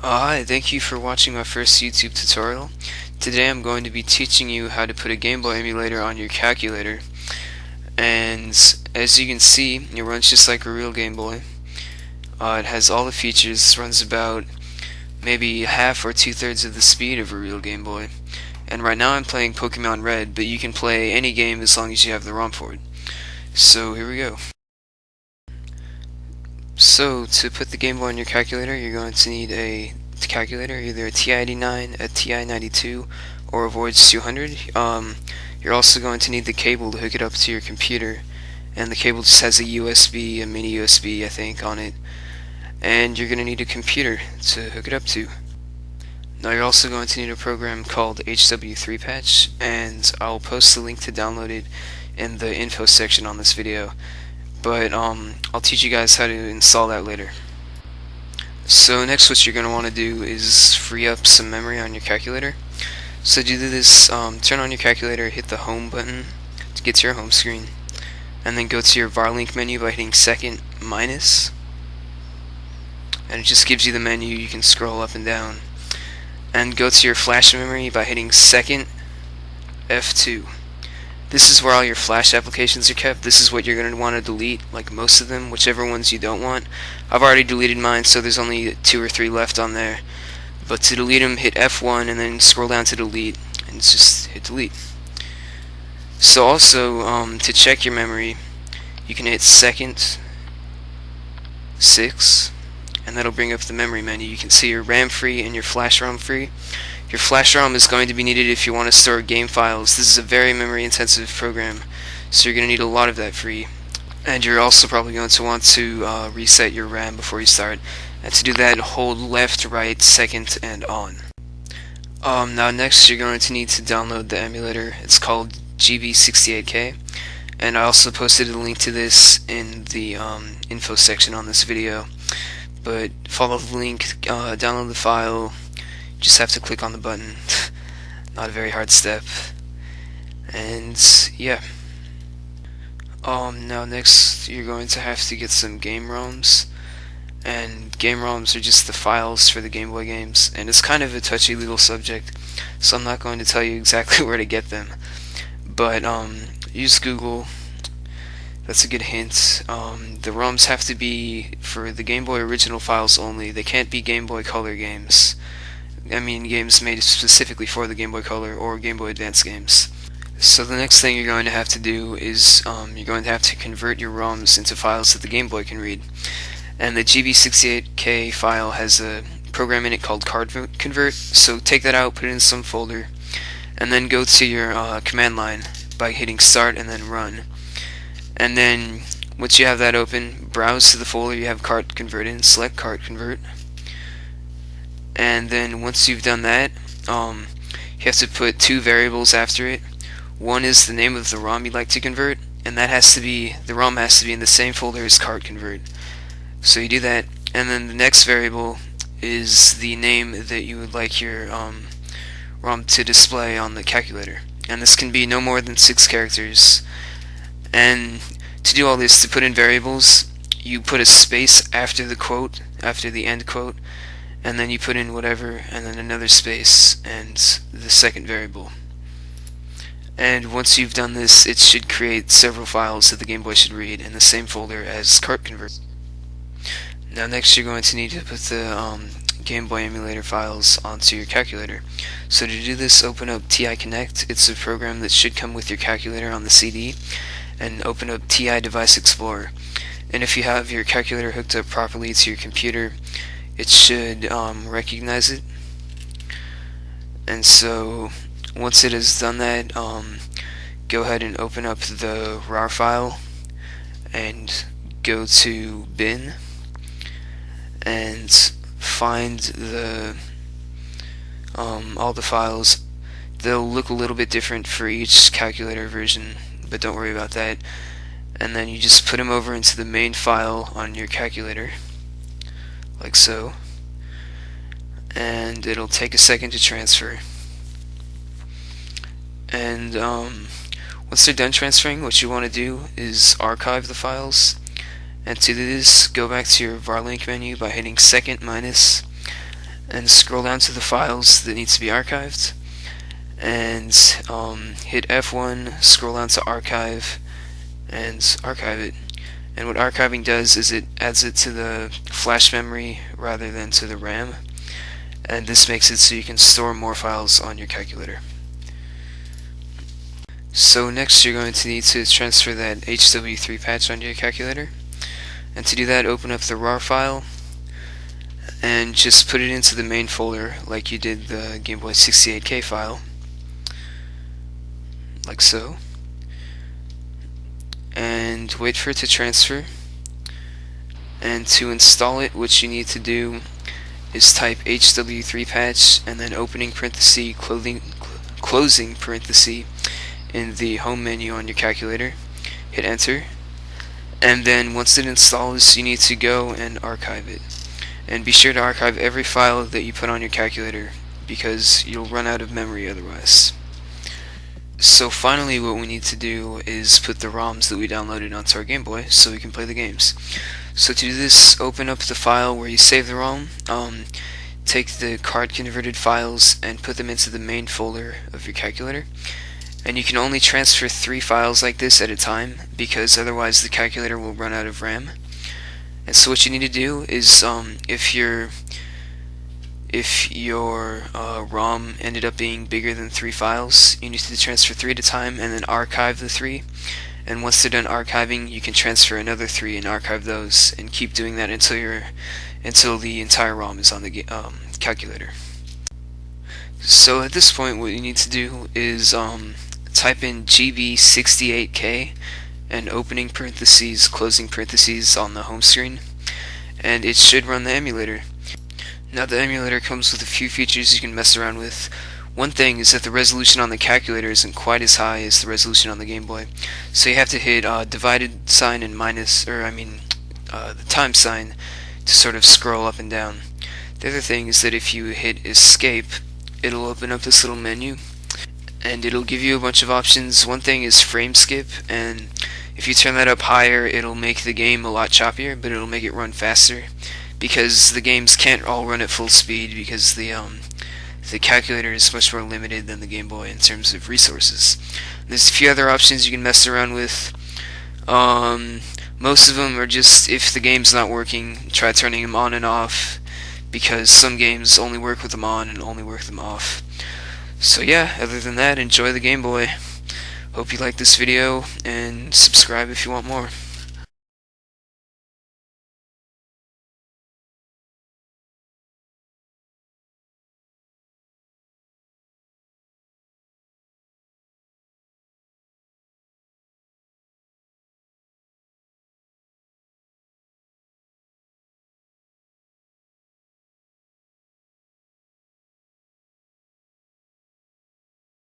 Hi, thank you for watching my first YouTube tutorial. Today I'm going to be teaching you how to put a Game Boy emulator on your calculator. And as you can see, it runs just like a real Game Boy. It has all the features, runs about maybe half or two-thirds of the speed of a real Game Boy. And right now I'm playing Pokemon Red, but you can play any game as long as you have the ROM for it. So here we go. So to put the Game Boy on your calculator, you're going to need a calculator, either a TI-89, a TI-92, or a Voyage 200. You're also going to need the cable to hook it up to your computer, and the cable just has a USB, a mini USB I think, on it. And you're going to need a computer to hook it up to. Now you're also going to need a program called HW3Patch, and I'll post the link to download it in the info section on this video. But I'll teach you guys how to install that later. So next, what you're going to want to do is free up some memory on your calculator. So to do this, turn on your calculator, hit the home button to get to your home screen, and then go to your varlink menu by hitting second minus, and it just gives you the menu. You can scroll up and down, and go to your flash memory by hitting second F2. This is where all your flash applications are kept. This is what you're going to want to delete, like most of them, whichever ones you don't want. I've already deleted mine, so there's only 2 or 3 left on there. But to delete them, hit F1 and then scroll down to delete, and just hit delete. So also, to check your memory, you can hit second 6, and that'll bring up the memory menu. You can see your RAM free and your flash ROM free. Your flash ROM is going to be needed if you want to store game files. This is a very memory intensive program, so you're going to need a lot of that free. And you're also probably going to want to reset your RAM before you start. And to do that, hold left, right, second, and on. Now next, you're going to need to download the emulator. It's called GB68K, and I also posted a link to this in the info section on this video. But follow the link, download the file. Just have to click on the button. Not a very hard step. And yeah. Now next, you're going to have to get some game ROMs. And game ROMs are just the files for the Game Boy games, and it's kind of a touchy legal subject, so I'm not going to tell you exactly where to get them. But use Google. That's a good hint. The ROMs have to be for the Game Boy original files only. They can't be Game Boy Color games. I mean games made specifically for the Game Boy Color or Game Boy Advance games. So the next thing you're going to have to do is you're going to have to convert your ROMs into files that the Game Boy can read. And the GB68K file has a program in it called cartconvert, so take that out, put it in some folder, and then go to your command line by hitting start and then run. And then once you have that open, browse to the folder you have cartconvert in, select cartconvert. And then once you've done that, you have to put 2 variables after it. One is the name of the ROM you'd like to convert, and that has to be, the ROM has to be in the same folder as cartconvert. So you do that, and then the next variable is the name that you would like your ROM to display on the calculator. And this can be no more than 6 characters. And to do all this, to put in variables, you put a space after the quote, after the end quote, and then you put in whatever, and then another space, and the second variable. And once you've done this, it should create several files that the Game Boy should read in the same folder as cartconvert. Now next, you're going to need to put the Game Boy emulator files onto your calculator. So to do this, open up TI Connect. It's a program that should come with your calculator on the CD, and open up TI Device Explorer. And if you have your calculator hooked up properly to your computer, it should recognize it. And so once it has done that, go ahead and open up the RAR file and go to bin and find the all the files. They'll look a little bit different for each calculator version, but don't worry about that. And then you just put them over into the main file on your calculator, like so, and it'll take a second to transfer. And once they're done transferring, what you want to do is archive the files. And to do this, go back to your varlink menu by hitting second minus, and scroll down to the files that need to be archived, and hit F1, scroll down to archive, and archive it. And what archiving does is it adds it to the flash memory rather than to the RAM, and this makes it so you can store more files on your calculator. So next you're going to need to transfer that HW3 patch onto your calculator, and to do that open up the RAR file and just put it into the main folder like you did the Game Boy 68K file, like so, and wait for it to transfer. And to install it, what you need to do is type HW3 patch and then opening parenthesis, closing parenthesis in the home menu on your calculator. Hit enter, and then once it installs you need to go and archive it. And be sure to archive every file that you put on your calculator, because you'll run out of memory otherwise. So finally what we need to do is put the ROMs that we downloaded onto our Game Boy so we can play the games. So to do this, open up the file where you save the ROM, take the card converted files and put them into the main folder of your calculator. And you can only transfer 3 files like this at a time, because otherwise the calculator will run out of RAM. And so what you need to do is, if your ROM ended up being bigger than 3 files, you need to transfer 3 at a time and then archive the 3. And once they're done archiving, you can transfer another 3 and archive those, and keep doing that until the entire ROM is on the calculator. So at this point, what you need to do is type in GB68K and opening parentheses, closing parentheses on the home screen, and it should run the emulator. Now the emulator comes with a few features you can mess around with. One thing is that the resolution on the calculator isn't quite as high as the resolution on the Game Boy, so you have to hit divided sign and the time sign to sort of scroll up and down. The other thing is that if you hit escape, it'll open up this little menu, and it'll give you a bunch of options. One thing is frame skip, and if you turn that up higher, it'll make the game a lot choppier, but it'll make it run faster, because the games can't all run at full speed, because the calculator is much more limited than the Game Boy in terms of resources. There's a few other options you can mess around with. Most of them are just, if the game's not working, try turning them on and off, because some games only work with them on and only work them off. So yeah, other than that, enjoy the Game Boy. Hope you like this video, and subscribe if you want more.